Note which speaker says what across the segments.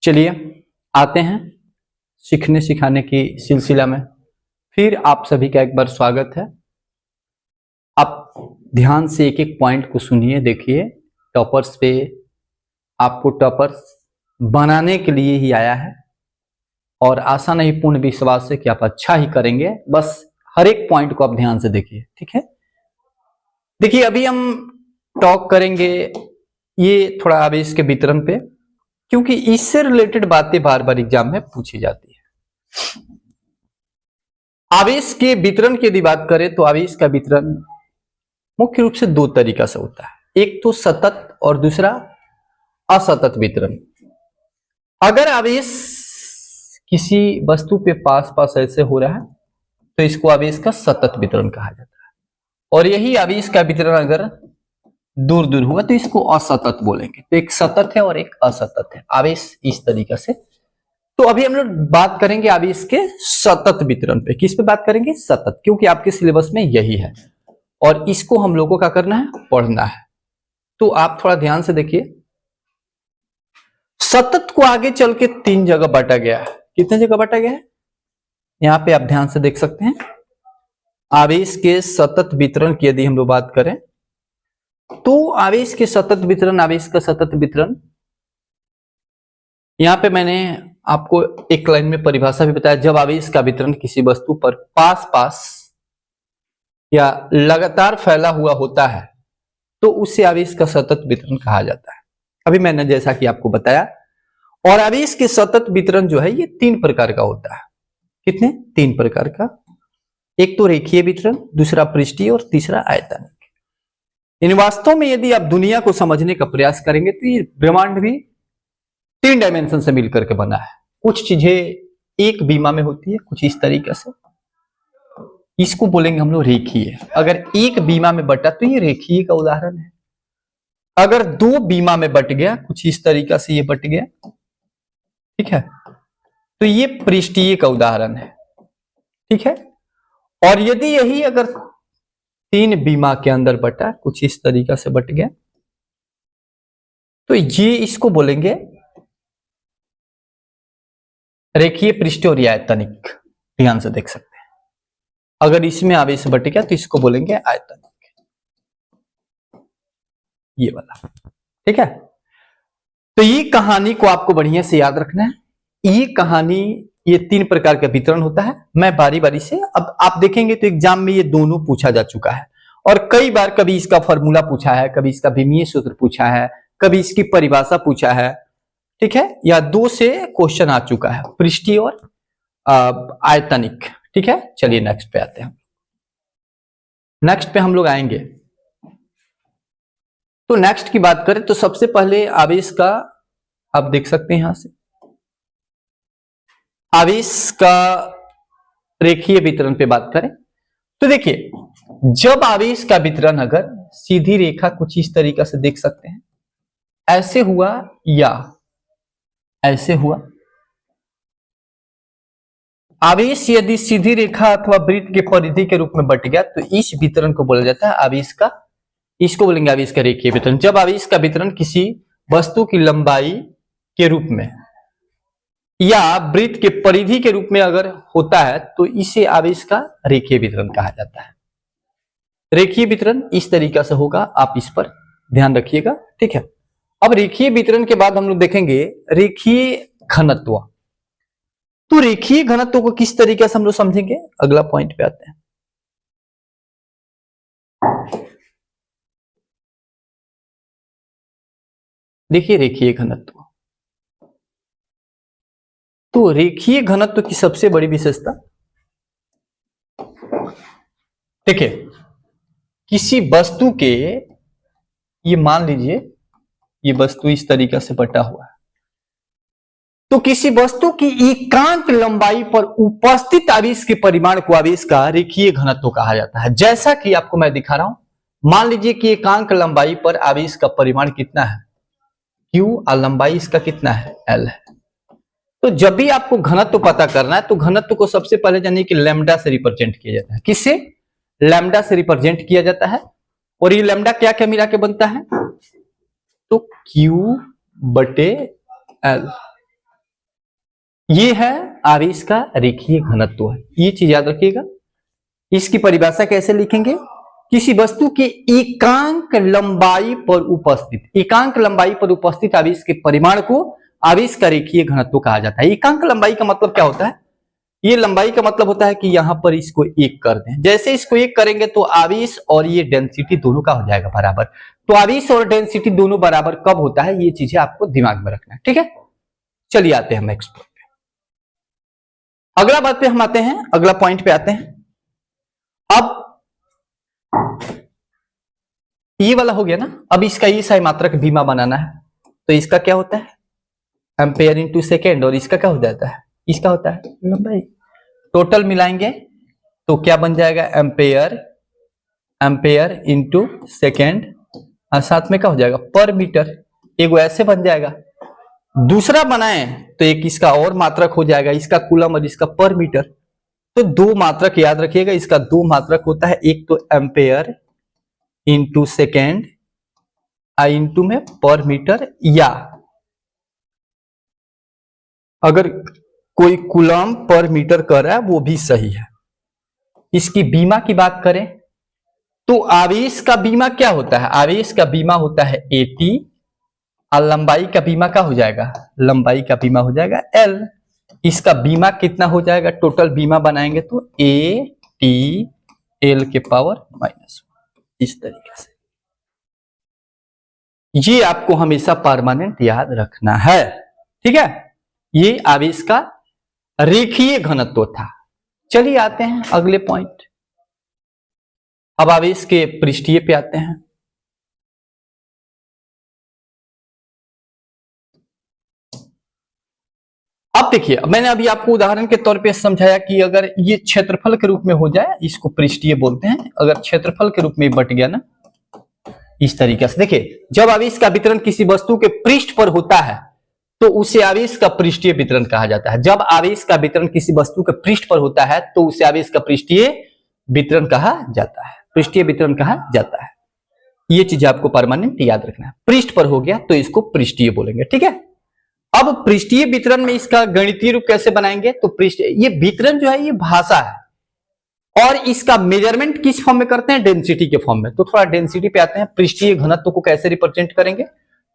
Speaker 1: चलिए आते हैं सीखने सिखाने की सिलसिला में। फिर आप सभी का एक बार स्वागत है। आप ध्यान से एक एक पॉइंट को सुनिए, देखिए। टॉपर्स पे आपको टॉपर्स बनाने के लिए ही आया है और आशा नहीं पूर्ण विश्वास है कि आप अच्छा ही करेंगे। बस हर एक पॉइंट को आप ध्यान से देखिए, ठीक है। देखिए अभी हम टॉक करेंगे ये थोड़ा आवेश के वितरण पे, क्योंकि इससे रिलेटेड बातें बार बार एग्जाम में पूछी जाती है। आवेश के वितरण की यदि बात करें तो आवेश का वितरण मुख्य रूप से दो तरीका से होता है, एक तो सतत और दूसरा असतत वितरण। अगर आवेश किसी वस्तु पे पास पास ऐसे हो रहा है तो इसको आवेश का सतत वितरण कहा जाता है, और यही आवेश का वितरण अगर दूर दूर हुआ तो इसको असतत बोलेंगे। तो एक सतत है और एक असतत है आवेश, इस तरीके से। तो अभी हम लोग बात करेंगे आवेश के सतत वितरण पे। किस पे बात करेंगे? सतत, क्योंकि आपके सिलेबस में यही है और इसको हम लोगों को क्या करना है? पढ़ना है। तो आप थोड़ा ध्यान से देखिए। सतत को आगे चल के तीन जगह बांटा गया है। कितने जगह बांटा गया है? यहां पे आप ध्यान से देख सकते हैं। आवेश के सतत वितरण की यदि हम लोग बात करें तो आवेश के सतत वितरण, आवेश का सतत वितरण, यहां पे मैंने आपको एक लाइन में परिभाषा भी बताया। जब आवेश का वितरण किसी वस्तु पर पास पास या लगातार फैला हुआ होता है तो उसे आवेश का सतत वितरण कहा जाता है। अभी मैंने जैसा कि आपको बताया। और आवेश के सतत वितरण जो है ये तीन प्रकार का होता है। कितने? तीन प्रकार का। एक तो रेखीय वितरण, दूसरा पृष्ठीय और तीसरा आयतनिक। इन वास्तव में यदि आप दुनिया को समझने का प्रयास करेंगे तो ये ब्रह्मांड भी तीन डायमेंशन से मिलकर के बना है। कुछ चीजें एक बीमा में होती है, कुछ इस तरीके से। इसको बोलेंगे हम लोग रेखीय। अगर एक बीमा में बटा तो ये रेखीय का उदाहरण है। अगर दो बीमा में बट गया, कुछ इस तरीका से ये बट गया, ठीक है, तो ये पृष्ठीय का उदाहरण है, ठीक है। और यदि यही अगर तीन बीमा के अंदर बटा, कुछ इस तरीका से बट गया, तो ये इसको बोलेंगे रेखीय, पृष्ठीय और आयतनिक। ध्यान से देख सकते हैं। अगर इसमें आवेश बट गया तो इसको बोलेंगे आयतनिक, ये वाला, ठीक है। तो ये कहानी को आपको बढ़िया से याद रखना है। ये कहानी, ये तीन प्रकार का वितरण होता है। मैं बारी बारी से, अब आप देखेंगे तो एग्जाम में ये दोनों पूछा जा चुका है और कई बार कभी इसका फॉर्मूला पूछा है, कभी इसका विमीय सूत्र पूछा है, कभी इसकी परिभाषा पूछा है, ठीक है। या दो से क्वेश्चन आ चुका है, पृष्ठीय और आयतनिक, ठीक है। चलिए नेक्स्ट पे आते हैं। नेक्स्ट पे हम लोग आएंगे। तो नेक्स्ट की बात करें तो सबसे पहले आवेश का, आप देख सकते हैं यहां से, आवेश का रेखीय वितरण पे बात करें तो देखिए, जब आवेश का वितरण अगर सीधी रेखा, कुछ इस तरीका से देख सकते हैं, ऐसे हुआ या ऐसे हुआ, आवेश यदि सीधी रेखा अथवा वृत्त के परिधि के रूप में बट गया तो इस वितरण को बोला जाता है आवेश का, इसको बोलेंगे आवेश का रेखीय वितरण। जब आवेश का वितरण किसी वस्तु की लंबाई के रूप में या वृत्त के परिधि के रूप में अगर होता है तो इसे आवेश का रेखीय वितरण कहा जाता है। रेखीय वितरण इस तरीका से होगा, आप इस पर ध्यान रखिएगा, ठीक है। अब रेखीय वितरण के बाद हम लोग देखेंगे रेखीय घनत्व। तो रेखीय घनत्व को किस तरीके से हम लोग समझेंगे, अगला पॉइंट पे आते हैं। देखिए रेखीय घनत्व, तो रेखीय घनत्व की सबसे बड़ी विशेषता, देखिए किसी वस्तु के, ये मान लीजिए ये वस्तु इस तरीका से बटा हुआ है, तो किसी वस्तु की एकांक लंबाई पर उपस्थित आवेश के परिमाण को आवेश का रेखीय घनत्व कहा जाता है। जैसा कि आपको मैं दिखा रहा हूं, मान लीजिए कि एकांक लंबाई पर आवेश का परिमाण कितना है, Q, और लंबाई इसका कितना है, L है। तो जब भी आपको घनत्व पता करना है तो घनत्व को सबसे पहले जानिए कि लैम्डा से रिप्रेजेंट किया जाता है। किससे? लैम्डा से रिप्रेजेंट किया जाता है। और ये लैम्डा क्या क्या मिला के बनता है, तो Q/L, ये है आवेश का रेखीय घनत्व है, ये चीज याद रखिएगा। इसकी परिभाषा कैसे लिखेंगे? किसी वस्तु के एकांक लंबाई पर उपस्थित आवेश के परिमाण को आवेश का रेखीय घनत्व कहा जाता है। एकांक लंबाई का मतलब क्या होता है? ये लंबाई का मतलब होता है कि यहां पर इसको एक कर दें, जैसे इसको एक करेंगे तो आवेश और ये डेंसिटी दोनों का हो जाएगा बराबर। तो आवेश और डेंसिटी दोनों बराबर कब होता है, ये चीजें आपको दिमाग में रखना है, ठीक है। चलिए आते हैं हम नेक्स्ट पॉइंट पे। अगला बात पे हम आते हैं, अगला पॉइंट पे आते हैं। अब ये वाला हो गया ना, अब इसका ये साई मात्रक बीमा बनाना है, तो इसका क्या होता है? एम्पेयर इंटू सेकेंड, और इसका क्या हो जाता है? इसका होता है लंबाई। टोटल मिलाएंगे तो क्या बन जाएगा? एम्पेयर इंटू सेकेंड, और साथ में क्या हो जाएगा? पर मीटर। एक ऐसे बन जाएगा। दूसरा बनाए तो एक इसका और मात्रक हो जाएगा, इसका कूलम और इसका पर मीटर। तो दो मात्रक याद रखिएगा, इसका दो मात्रक होता है, एक तो एम्पेयर इंटू सेकेंड इंटू में पर मीटर, या अगर कोई कूलम पर मीटर कर रहा है वो भी सही है। इसकी बीमा की बात करें तो आवेश का बीमा क्या होता है? आवेश का बीमा होता है AT, और लंबाई का बीमा क्या हो जाएगा? लंबाई का बीमा हो जाएगा L। इसका बीमा कितना हो जाएगा? टोटल बीमा बनाएंगे तो AT L के पावर -1, इस तरीके से। ये आपको हमेशा परमानेंट याद रखना है, ठीक है। ये आवेश का रेखीय घनत्व था। चलिए आते हैं अगले पॉइंट। अब आवेश के पृष्ठीय पे आते हैं। अब देखिए, मैंने अभी आपको उदाहरण के तौर पे समझाया कि अगर ये क्षेत्रफल के रूप में हो जाए, इसको पृष्ठीय बोलते हैं। अगर क्षेत्रफल के रूप में बट गया ना, इस तरीके से देखिए, जब आवेश का वितरण किसी वस्तु के पृष्ठ पर होता है तो उसे आवेश का पृष्ठीय वितरण कहा जाता है। जब आवेश का वितरण किसी वस्तु के पृष्ठ पर होता है तो उसे आवेश का पृष्ठीय वितरण कहा जाता है, पृष्ठीय वितरण कहा जाता है। ये चीज आपको परमानेंट याद रखना है। पृष्ठ पर हो गया तो इसको पृष्ठीय बोलेंगे, ठीक है। अब पृष्ठीय वितरण में इसका गणितीय रूप कैसे बनाएंगे? तो ये वितरण जो है ये भाषा है, और इसका मेजरमेंट किस फॉर्म में करते हैं? डेंसिटी के फॉर्म में। तो थोड़ा डेंसिटी पे आते हैं। पृष्ठीय घनत्व को कैसे रिप्रेजेंट करेंगे?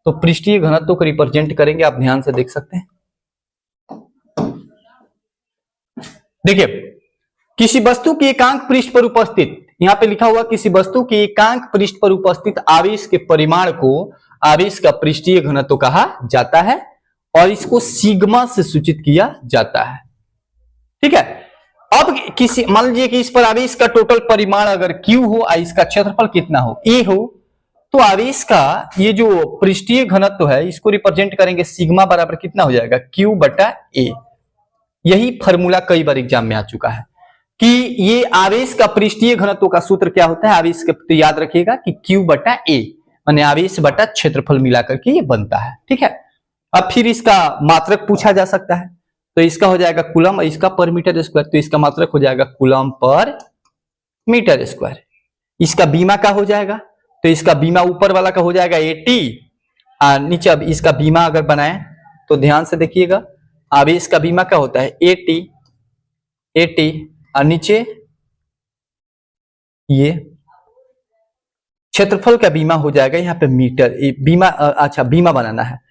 Speaker 1: तो पृष्ठीय घनत्व को रिप्रेजेंट करेंगे, आप ध्यान से देख सकते हैं। देखिए, किसी वस्तु की एकांक पृष्ठ पर उपस्थित, यहां पे लिखा हुआ किसी वस्तु की एकांक पृष्ठ पर उपस्थित आवेश के परिमाण को आवेश का पृष्ठीय घनत्व कहा जाता है, और इसको सिग्मा से सूचित किया जाता है, ठीक है। अब किसी, मान लीजिए कि इस पर आवेश का टोटल परिमाण अगर Q हो और इसका क्षेत्रफल कितना हो, A हो, तो आवेश का ये जो पृष्ठीय घनत्व है इसको रिप्रेजेंट करेंगे, सिग्मा बराबर कितना हो जाएगा? Q बटा A। यही फॉर्मूला कई बार एग्जाम में आ चुका है कि ये आवेश का पृष्ठीय घनत्व का सूत्र क्या होता है? आवेश का याद रखिएगा कि Q बटा A, माने आवेश बटा क्षेत्रफल मिलाकर के ये बनता है, ठीक है। अब फिर इसका मात्रक पूछा जा सकता है, तो इसका हो जाएगा कूलम, इसका पर मीटर स्क्वायर, तो इसका मात्रक हो जाएगा कूलम पर मीटर स्क्वायर। इसका बीमा का हो जाएगा, तो इसका बीमा ऊपर वाला का हो जाएगा AT, और नीचे अब इसका बीमा अगर बनाए तो ध्यान से देखिएगा, आवेश का बीमा क्या होता है? AT, और नीचे ये क्षेत्रफल का बीमा हो जाएगा यहाँ पे मीटर। बीमा, अच्छा बीमा बनाना है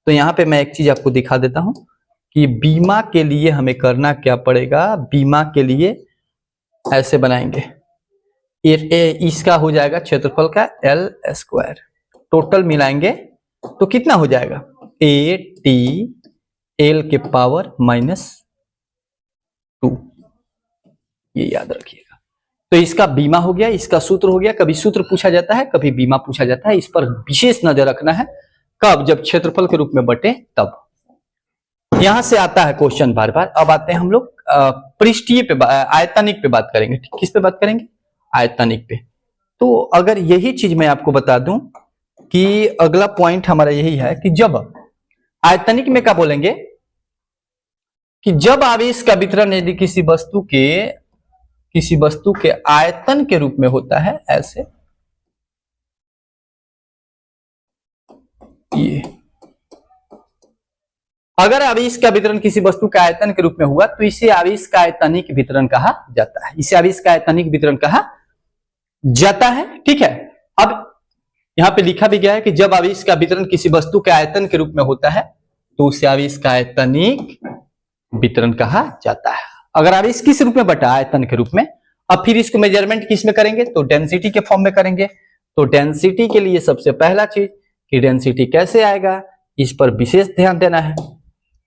Speaker 1: तो यहाँ पे मैं एक चीज आपको दिखा देता हूं कि बीमा के लिए हमें करना क्या पड़ेगा। बीमा के लिए ऐसे बनाएंगे, इसका हो जाएगा क्षेत्रफल का L स्क्वायर, टोटल मिलाएंगे तो कितना हो जाएगा? AT L के पावर -2, ये याद रखिएगा। तो इसका बीमा हो गया, इसका सूत्र हो गया। कभी सूत्र पूछा जाता है, कभी बीमा पूछा जाता है, इस पर विशेष नजर रखना है। कब? जब क्षेत्रफल के रूप में बटे तब। यहां से आता है क्वेश्चन बार बार। अब आते हैं हम लोग पृष्ठीय पे, आयतनिक पे बात करेंगे। किस पे बात करेंगे? आयतनिक पे। तो अगर यही चीज मैं आपको बता दूं कि अगला पॉइंट हमारा यही है कि जब आयतनिक में क्या बोलेंगे कि जब आवेश का वितरण यदि किसी वस्तु के आयतन के रूप में होता है, ऐसे ये अगर आवेश का वितरण किसी वस्तु के आयतन के रूप में हुआ तो इसे आवेश का आयतनिक वितरण कहा जाता है, इसे आवेश का आयतनिक वितरण कहा जाता है। ठीक है, अब यहां पे लिखा भी गया है कि जब आवेश का वितरण किसी वस्तु के आयतन के रूप में होता है तो उसे आवेश का आयतनिक वितरण कहा जाता है। अगर आवेश किस रूप में बटा, आयतन के रूप में, अब फिर इसको मेजरमेंट किस में करेंगे तो डेंसिटी के फॉर्म में करेंगे। तो डेंसिटी के लिए सबसे पहला चीज कि डेंसिटी कैसे आएगा, इस पर विशेष ध्यान देना है।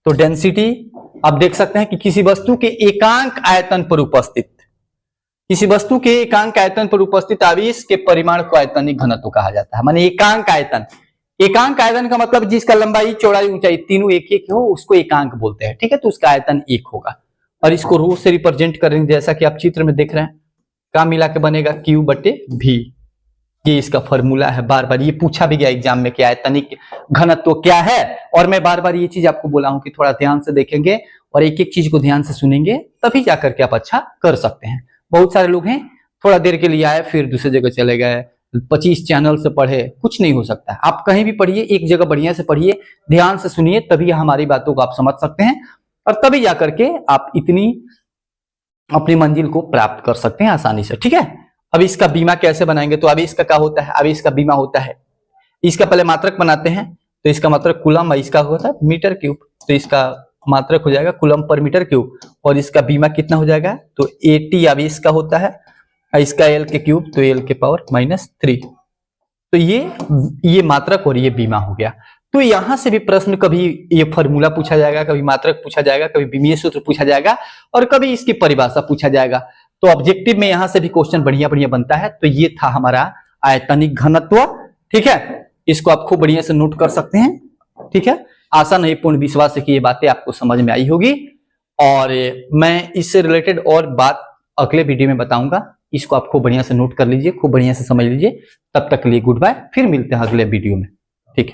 Speaker 1: तो डेंसिटी आप देख सकते हैं कि किसी वस्तु के एकांक आयतन पर उपस्थित, किसी वस्तु के एकांक आयतन पर उपस्थित आवेश के परिमाण को आयतनिक घनत्व कहा जाता है। माने एकांक आयतन, एकांक आयतन का मतलब जिसका लंबाई चौड़ाई ऊंचाई तीनों एक एक हो उसको एकांक बोलते हैं। ठीक है, तो उसका आयतन एक होगा और इसको रो से रिप्रेजेंट करेंगे जैसा कि आप चित्र में देख रहे हैं। क्या मिला के बनेगा Q बटे V, ये इसका फॉर्मूला है। बार बार ये पूछा भी गया एग्जाम में कि आयतनिक घनत्व क्या है, और मैं बार बार ये चीज आपको बोला हूं कि थोड़ा ध्यान से देखेंगे और एक एक चीज को ध्यान से सुनेंगे तभी जाकर के आप अच्छा कर सकते हैं। बहुत सारे लोग हैं थोड़ा देर के लिए आए फिर दूसरी जगह चले गए, 25 चैनल से पढ़े, कुछ नहीं हो सकता है। आप कहीं भी पढ़िए, एक जगह बढ़िया से पढ़िए, ध्यान से सुनिए, तभी हमारी बातों को आप समझ सकते हैं और तभी जाकर के आप इतनी अपनी मंजिल को प्राप्त कर सकते हैं आसानी से। ठीक है, अब इसका बीमा कैसे बनाएंगे, तो आवेश का क्या होता है, आवेश का बीमा होता है, इसका पहले मात्रक बनाते हैं तो इसका मात्रक कूलम, इसका होता है मीटर क्यूब, तो इसका मात्रक हो जाएगा कूलम पर मीटर क्यूब और इसका बीमा कितना हो जाएगा तो 80 आवेश का होता है, इसका एल के क्यूब तो एल के पावर -3। तो ये मात्रक और ये बीमा हो गया। तो यहां से भी प्रश्न कभी ये फॉर्मूला पूछा जाएगा, कभी मात्रक पूछा जाएगा, कभी बीमीय सूत्र पूछा जाएगा और कभी इसकी परिभाषा पूछा जाएगा। तो ऑब्जेक्टिव में यहां से भी क्वेश्चन बढ़िया बढ़िया बनता है। तो ये था हमारा आयतनिक घनत्व। ठीक है, इसको आप खूब बढ़िया से नोट कर सकते हैं। ठीक है, आशा नहीं पूर्ण विश्वास है कि ये बातें आपको समझ में आई होगी और मैं इससे रिलेटेड और बात अगले वीडियो में बताऊंगा। इसको आप खूब बढ़िया से नोट कर लीजिए, खूब बढ़िया से समझ लीजिए। तब तक के लिए गुड बाय, फिर मिलते हैं अगले वीडियो में। ठीक है।